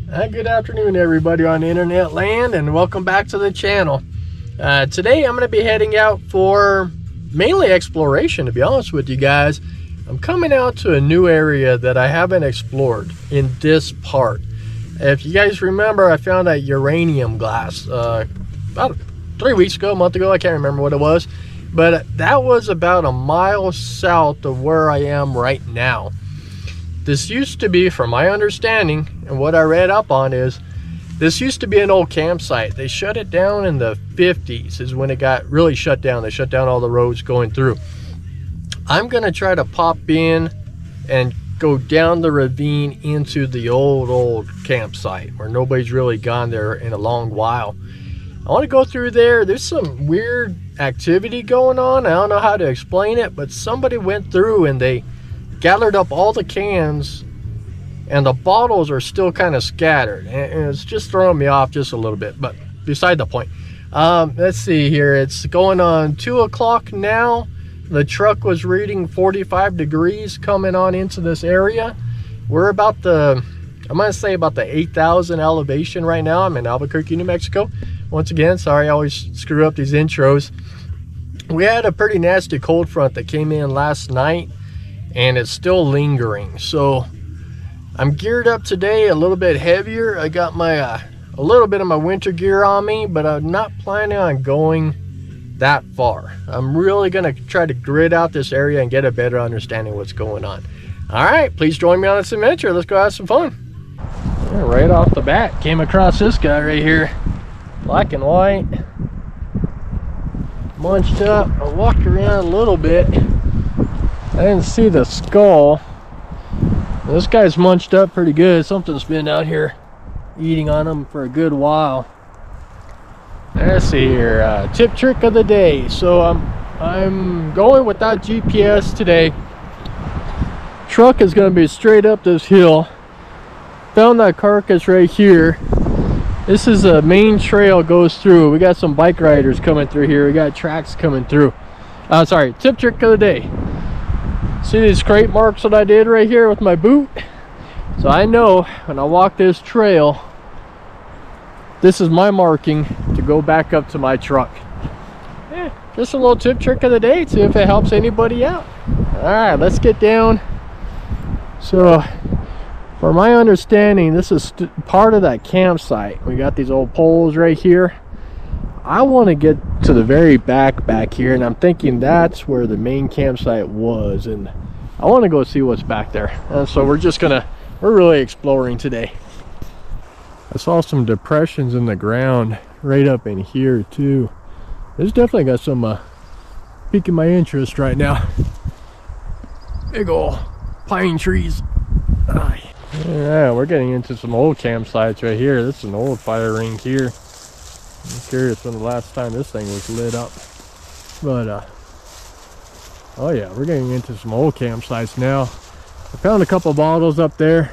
Good afternoon, everybody on internet land, and welcome back to the channel. Today I'm going to be heading out for mainly exploration, to be honest with you guys. I'm coming out to a new area that I haven't explored in this part. If you guys remember, I found a uranium glass about 3 weeks ago, a month ago, I can't remember what it was, but that was about a mile south of where I am right now. This used to be, from my understanding and what I read up on, is this used to be an old campsite. They shut it down in the 50s is when it got really shut down. They shut down all the roads going through. I'm gonna try to pop in and go down the ravine into the old campsite where nobody's really gone there in a long while. I want to go through there. There's some weird activity going on. I don't know how to explain it, but somebody went through and they gathered up all the cans, and the bottles are still kind of scattered, and it's just throwing me off just a little bit, but beside the point. Let's see here. It's going on 2 o'clock now. The truck was reading 45 degrees coming on into this area. We're about the, I'm gonna say about the 8,000 elevation right now. I'm in Albuquerque, New Mexico. Once again, sorry, I always screw up these intros. We had a pretty nasty cold front that came in last night, and it's still lingering. So I'm geared up today a little bit heavier. I got my a little bit of my winter gear on me, but I'm not planning on going that far. I'm really gonna try to grid out this area and get a better understanding of what's going on. All right, please join me on this adventure. Let's go have some fun. Yeah, right off the bat, came across this guy right here, black and white, munched up. I walked around a little bit. I didn't see the skull. This guy's munched up pretty good. Something's been out here eating on him for a good while. Let's see here. Tip trick of the day. So I'm going without GPS today. Truck is going to be straight up this hill. Found that carcass right here. This is a main trail, goes through. We got some bike riders coming through here. We got tracks coming through. Sorry, tip trick of the day. See these scrape marks that I did right here with my boot? So I know when I walk this trail, this is my marking to go back up to my truck. Yeah, just a little tip trick of the day, see if it helps anybody out. All right, let's get down. So for my understanding, this is part of that campsite. We got these old poles right here. I want to get to the very back here, and I'm thinking that's where the main campsite was, and I want to go see what's back there. And so we're really exploring today. I saw some depressions in the ground right up in here too. This definitely got some piquing my interest right now. Big old pine trees. Yeah, we're getting into some old campsites right here. This is an old fire ring here. I'm curious when the last time this thing was lit up. But oh yeah, we're getting into some old campsites now. I found a couple bottles up there.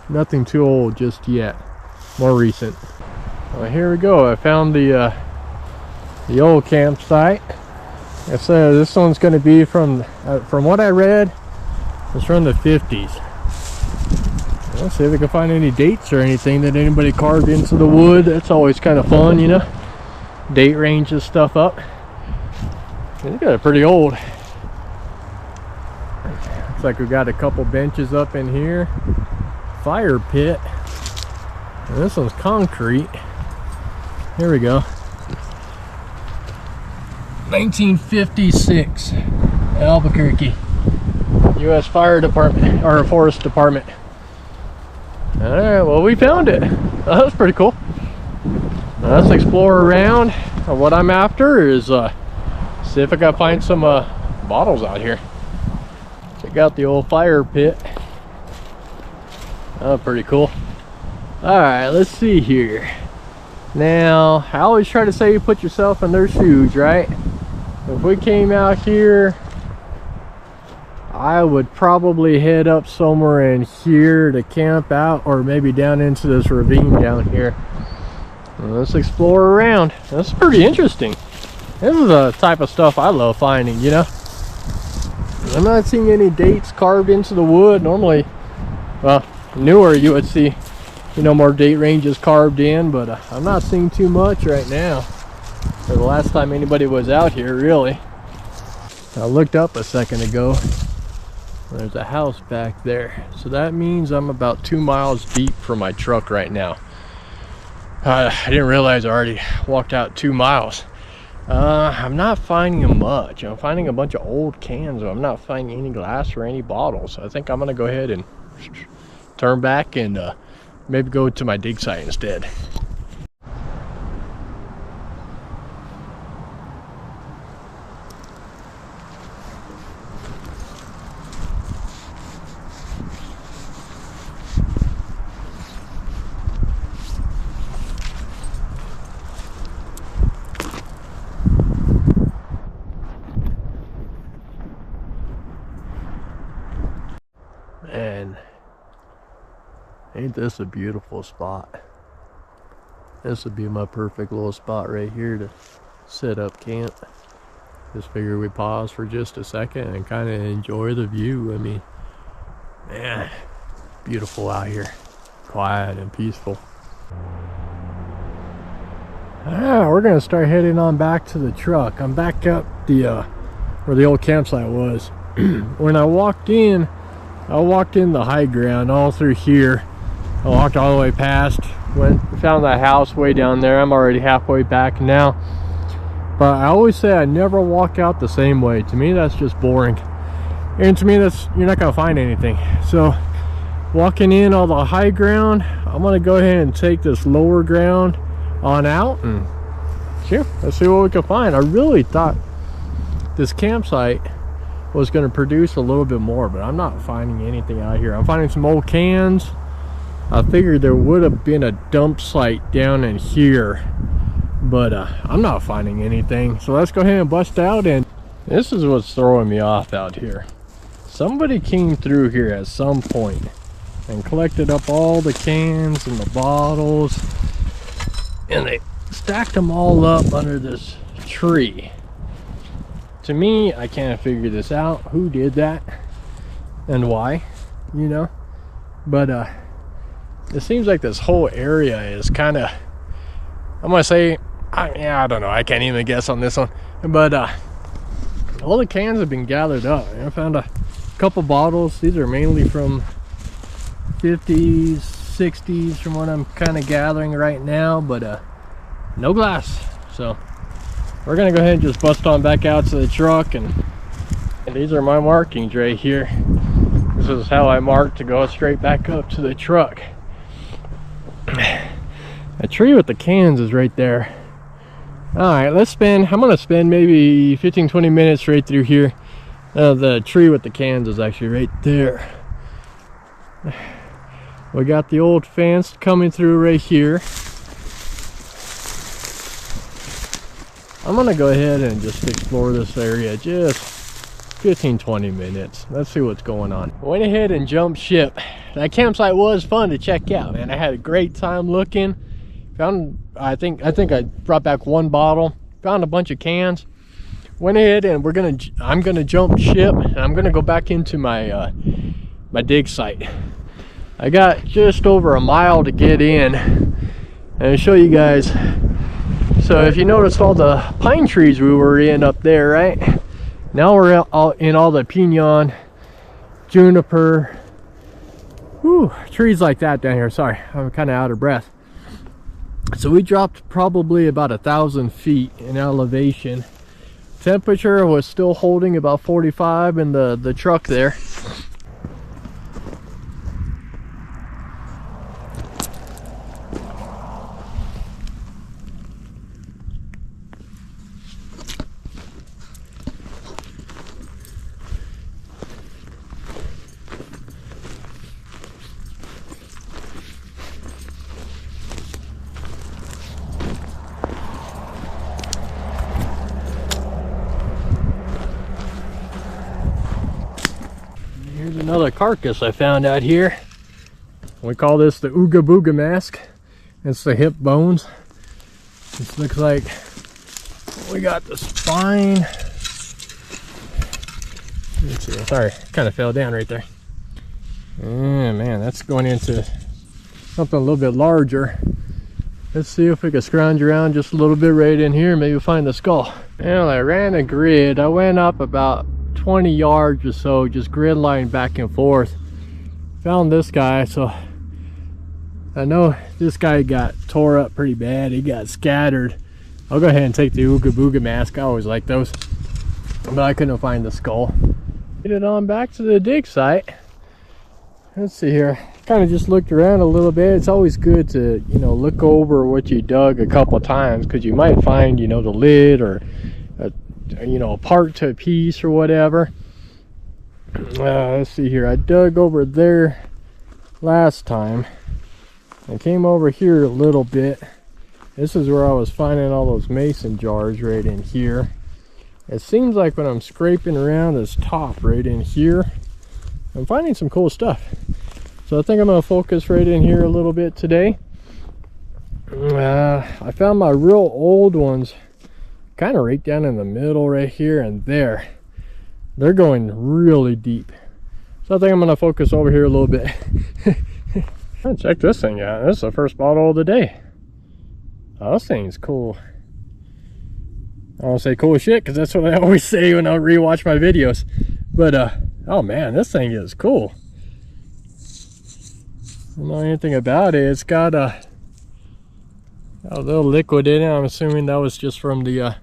Nothing too old just yet, more recent. Well, here we go. I found the old campsite. I said this one's going to be from what I read, it's from the 50s. Let's see if we can find any dates or anything that anybody carved into the wood. That's always kind of fun, you know. Date ranges stuff up. It's got a pretty old. Looks like we got a couple benches up in here. Fire pit. And this one's concrete. Here we go. 1956, Albuquerque, U.S. Fire Department or Forest Department. All right, well, we found it. Oh, that was pretty cool. Now let's explore around. What I'm after is see if I can find some bottles out here. Check out the old fire pit. Oh, pretty cool. All right, let's see here. Now, I always try to say you put yourself in their shoes, right? If we came out here, I would probably head up somewhere in here to camp out, or maybe down into this ravine down here. Well, let's explore around. This is pretty interesting. This is the type of stuff I love finding, you know. I'm not seeing any dates carved into the wood. Normally, well, newer, you would see, you know, more date ranges carved in, but I'm not seeing too much right now. For the last time anybody was out here, really. I looked up a second ago. There's a house back there, so that means I'm about 2 miles deep from my truck right now. I didn't realize I already walked out 2 miles. I'm not finding much. I'm finding a bunch of old cans, but I'm not finding any glass or any bottles. I think I'm gonna go ahead and turn back and maybe go to my dig site instead. Man, ain't this a beautiful spot? This would be my perfect little spot right here to set up camp. Just figure we pause for just a second and kind of enjoy the view. I mean, man, beautiful out here. Quiet and peaceful. We're gonna start heading on back to the truck. I'm back up the where the old campsite was. When I walked in the high ground all through here. I walked all the way past, found that house way down there. I'm already halfway back now. But I always say I never walk out the same way. To me, that's just boring. And to me, you're not gonna find anything. So walking in all the high ground, I'm gonna go ahead and take this lower ground on out and sure, let's see what we can find. I really thought this campsite was going to produce a little bit more, but I'm not finding anything out here. I'm finding some old cans. I figured there would have been a dump site down in here, but I'm not finding anything. So let's go ahead and bust out, and this is what's throwing me off out here. Somebody came through here at some point and collected up all the cans and the bottles, and they stacked them all up under this tree. To me, I can't figure this out. Who did that and why, you know? But it seems like this whole area is kind of, I'm gonna say, I don't know, I can't even guess on this one, but all the cans have been gathered up. I found a couple bottles. These are mainly from 50s, 60s from what I'm kind of gathering right now, but no glass. So we're gonna go ahead and just bust on back out to the truck, and these are my markings right here. This is how I mark to go straight back up to the truck. A tree with the cans is right there. All right, I'm gonna spend maybe 15-20 minutes right through here. The tree with the cans is actually right there. We got the old fence coming through right here. I'm gonna go ahead and just explore this area just 15-20 minutes. Let's see what's going on. Went ahead and jumped ship. That campsite was fun to check out, man. I had a great time looking. Found, I think I brought back one bottle. Found a bunch of cans. Went ahead and I'm gonna jump ship, and I'm gonna go back into my my dig site. I got just over a mile to get in, and I'll show you guys. So if you noticed all the pine trees we were in up there, right? Now we're in all the pinon, juniper, trees like that down here. Sorry, I'm kind of out of breath. So we dropped probably about 1,000 feet in elevation. Temperature was still holding about 45 in the truck there. Here's another carcass I found out here. We call this the Ooga Booga mask. It's the hip bones. This looks like we got the spine. Let's see, sorry, kind of fell down right there. And man, that's going into something a little bit larger. Let's see if we can scrounge around just a little bit right in here, maybe find the skull. Well, I ran a grid. I went up about 20 yards or so, just grid line back and forth. Found this guy, so I know this guy got tore up pretty bad. He got scattered. I'll go ahead and take the Ooga Booga mask. I always like those, but I couldn't find the skull. Get it on back to the dig site. Let's see here. Kind of just looked around a little bit. It's always good to, you know, look over what you dug a couple of times, because you might find, you know, the lid or you know, a part to a piece or whatever. Let's see here. I dug over there last time. I came over here a little bit. This is where I was finding all those mason jars right in here. It seems like when I'm scraping around this top right in here, I'm finding some cool stuff. So I think I'm going to focus right in here a little bit today. I found my real old ones kind of right down in the middle right here and there. They're going really deep. So I think I'm going to focus over here a little bit. Check this thing out. This is the first bottle of the day. Oh, this thing's cool. I don't say cool shit because that's what I always say when I rewatch my videos. But oh man, this thing is cool. I don't know anything about it. It's got a little liquid in it. I'm assuming that was just from the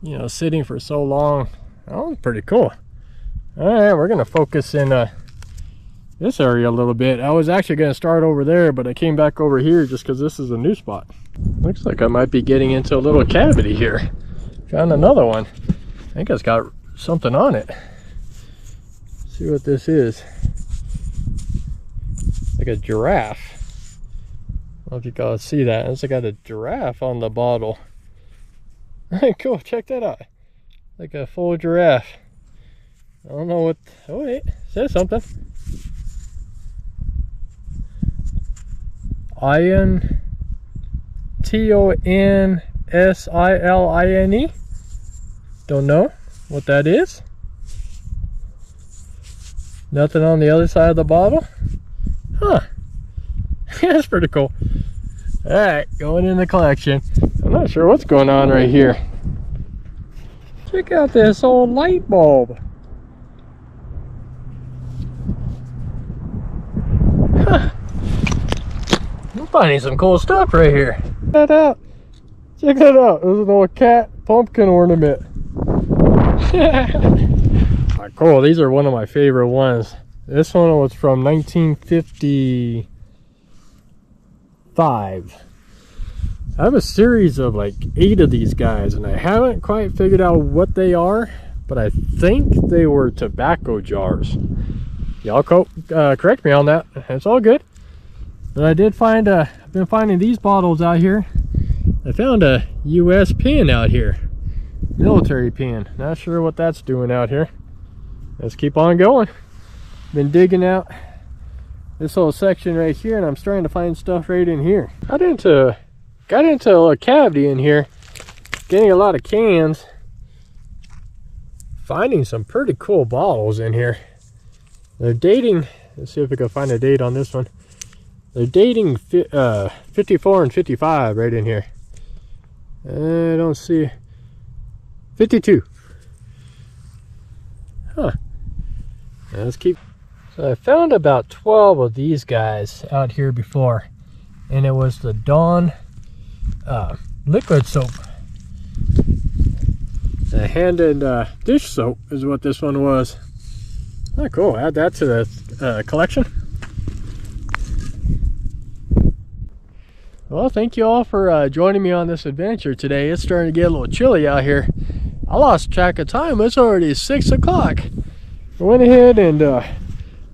you know, sitting for so long. Oh, pretty cool. All right, we're gonna focus in this area a little bit. I was actually gonna start over there, but I came back over here just because this is a new spot. Looks like I might be getting into a little cavity here. Found another one. I think it's got something on it. Let's see what this is. Like a giraffe. I don't know if you guys see that. It's got a giraffe on the bottle. Cool, check that out. Like a full giraffe. I don't know what. Oh wait, it says something. Tonsilline. Don't know what that is. Nothing on the other side of the bottle. Huh. That's pretty cool. Alright, going in the collection. I'm not sure what's going on right here. Check out this old light bulb. Huh. I'm finding some cool stuff right here. Check that out. Check that out. This is an old cat pumpkin ornament. Cool. These are one of my favorite ones. This one was from 1955. I have a series of like 8 of these guys, and I haven't quite figured out what they are, but I think they were tobacco jars. Y'all correct me on that. It's all good. But I did find I've been finding these bottles out here. I found a US pin out here, military pin. Not sure what that's doing out here. Let's keep on going. Been digging out this whole section right here, and I'm starting to find stuff right in here. Got into a little cavity in here, getting a lot of cans, finding some pretty cool bottles in here. They're dating, let's see if we can find a date on this one. They're dating 54 and 55 right in here. I don't see 52. Huh. Let's keep. So I found about 12 of these guys out here before, and it was the Dawn liquid soap. The hand and dish soap is what this one was. Oh, cool. Add that to the collection. Well, thank you all for joining me on this adventure today. It's starting to get a little chilly out here. I lost track of time. It's already 6 o'clock. I went ahead and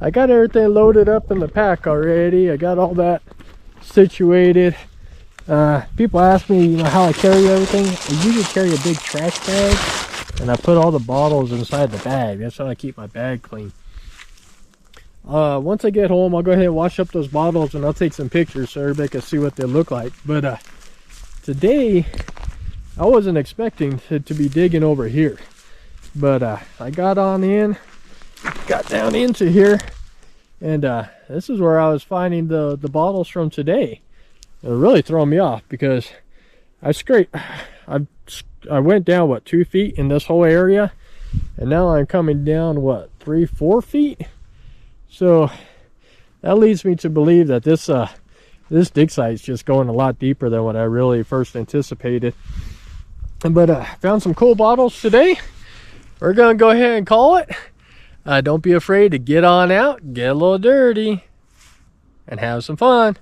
I got everything loaded up in the pack already. I got all that situated. People ask me, you know, how I carry everything. I usually carry a big trash bag, and I put all the bottles inside the bag. That's how I keep my bag clean. Once I get home, I'll go ahead and wash up those bottles, and I'll take some pictures so everybody can see what they look like. But today, I wasn't expecting to be digging over here. But I got on in, got down into here, And this is where I was finding the bottles from today. It really throwing me off because I went down what, 2 feet in this whole area, and now I'm coming down what, 3-4 feet. So that leads me to believe that this dig site is just going a lot deeper than what I really first anticipated. But found some cool bottles today. We're gonna go ahead and call it. Don't be afraid to get on out, get a little dirty, and have some fun.